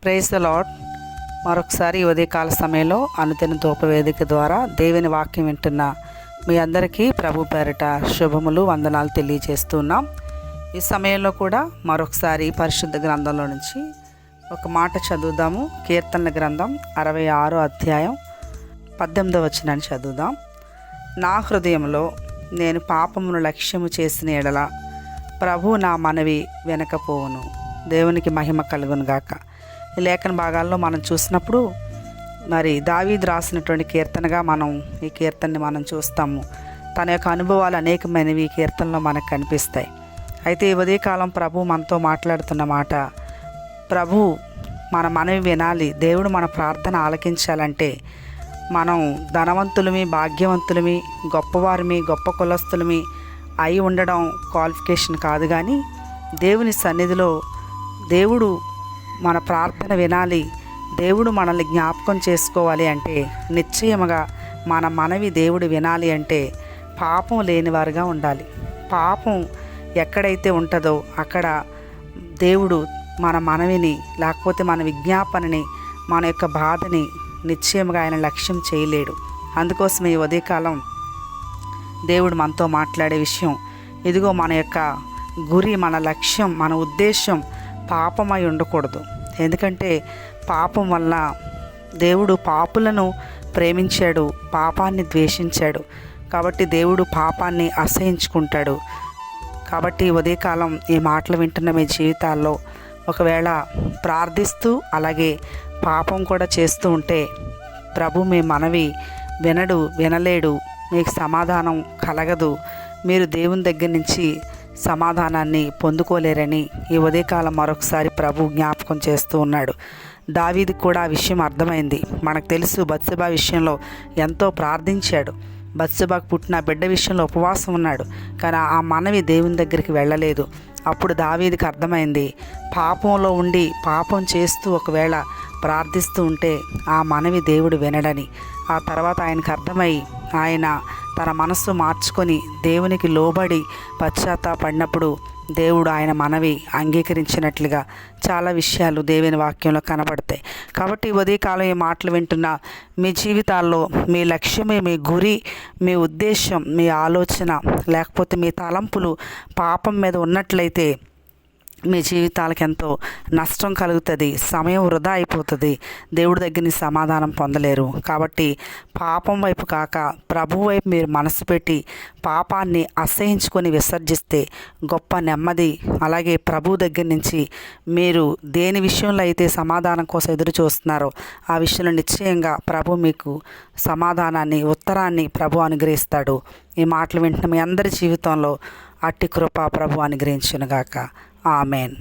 Praise the lord. మరొకసారి ఉదయకాల సమయంలో అనుదిన ధూపవేదిక ద్వారా దేవుని వాక్యం వింటున్న మీ అందరికీ ప్రభు పేరిట శుభములు వందనాలు తెలియజేస్తున్నాం. ఈ సమయంలో కూడా మరొకసారి పరిశుద్ధ గ్రంథంలో నుంచి ఒక మాట చదువుదాము. కీర్తనల గ్రంథం 66వ అధ్యాయం 18వ వచనాన్ని చదువుదాం. నా హృదయంలో నేను పాపమును లక్ష్యము చేసిన ఎడల ప్రభు నా మనవి వెనకపోవును. దేవునికి మహిమ కలుగును గాక. ఈ లేఖన భాగాల్లో మనం చూసినప్పుడు మరి దావీదు రాసినటువంటి కీర్తనగా మనం ఈ కీర్తనని మనం చూస్తాము. తన యొక్క అనుభవాలు అనేకమైనవి ఈ కీర్తనలో మనకు కనిపిస్తాయి. అయితే ఈ ఉదయకాలం ప్రభు మనతో మాట్లాడుతున్న మాట, ప్రభు మన మనవి వినాలి, దేవుడు మన ప్రార్థన ఆలకించాలంటే మనం ధనవంతులమి, భాగ్యవంతులమి, గొప్పవారిమి, గొప్ప కులస్తులమి అయి ఉండడం క్వాలిఫికేషన్ కాదు. కానీ దేవుని సన్నిధిలో దేవుడు మన ప్రార్థన వినాలి, దేవుడు మనల్ని జ్ఞాపకం చేసుకోవాలి అంటే నిశ్చయముగా మన మనవి దేవుడు వినాలి అంటే పాపం లేనివారుగా ఉండాలి. పాపం ఎక్కడైతే ఉంటుందో అక్కడ దేవుడు మన మనవిని, లేకపోతే మన విజ్ఞాపనని, మన యొక్క బాధని నిశ్చయముగా ఆయన లక్ష్యం చేయలేడు. అందుకోసమే ఈ ఉదయకాలం దేవుడు మనతో మాట్లాడే విషయం ఇదిగో, మన యొక్క గురి, మన లక్ష్యం, మన ఉద్దేశం పాపమై ఉండకూడదు. ఎందుకంటే పాపం వల్ల దేవుడు పాపులను ప్రేమించాడు, పాపాన్ని ద్వేషించాడు. కాబట్టి దేవుడు పాపాన్ని అసహించుకుంటాడు. కాబట్టి ఉదయకాలం ఈ మాటలు వింటున్న మీ జీవితాల్లో ఒకవేళ ప్రార్థిస్తూ అలాగే పాపం కూడా చేస్తూ ఉంటే ప్రభు మీ మనవి వినలేడు, మీకు సమాధానం కలగదు, మీరు దేవుని దగ్గర నుంచి సమాధానాన్ని పొందుకోలేరని ఈ ఉదయకాలం మరొకసారి ప్రభు జ్ఞాపకం చేస్తూ ఉన్నాడు. దావీదుకు కూడా ఆ విషయం అర్థమైంది. మనకు తెలుసు బత్షెబ విషయంలో ఎంతో ప్రార్థించాడు. బత్షెబకు పుట్టిన బిడ్డ విషయంలో ఉపవాసం ఉన్నాడు. కానీ ఆ మనవి దేవుని దగ్గరికి వెళ్ళలేదు. అప్పుడు దావీదుకు అర్థమైంది, పాపంలో ఉండి పాపం చేస్తూ ఒకవేళ ప్రార్థిస్తూ ఉంటే ఆ మనవి దేవుడు వినడని. ఆ తర్వాత ఆయనకు అర్థమై ఆయన తన మనస్సు మార్చుకొని దేవునికి లోబడి పశ్చాత్తాపడినప్పుడు దేవుడు ఆయన మనవి అంగీకరించినట్లుగా చాలా విషయాలు దేవుని వాక్యంలో కనబడతాయి. కాబట్టి ఉదయకాలం ఈ మాటలు వింటున్న మీ జీవితాల్లో మీ లక్ష్యమే, మీ గురి, మీ ఉద్దేశం, మీ ఆలోచన లేకపోతే మీ తలంపులు పాపం మీద ఉన్నట్లయితే మీ జీవితాలకు ఎంతో నష్టం కలుగుతుంది, సమయం వృధా అయిపోతుంది, దేవుడి దగ్గర నుంచి సమాధానం పొందలేరు. కాబట్టి పాపం వైపు కాక ప్రభు వైపు మీరు మనసు పెట్టి పాపాన్ని అసహించుకొని విసర్జిస్తే గొప్ప నెమ్మది, అలాగే ప్రభు దగ్గర నుంచి మీరు దేని విషయంలో అయితే సమాధానం కోసం ఎదురు చూస్తున్నారో ఆ విషయంలో నిశ్చయంగా ప్రభు మీకు సమాధానాన్ని, ఉత్తరాన్ని ప్రభు అనుగ్రహిస్తాడు. ఈ మాటలు వింటున్న మీ అందరి జీవితంలో అట్టి కృప ప్రభు అనుగ్రహించునుగాక. ఆమెన్.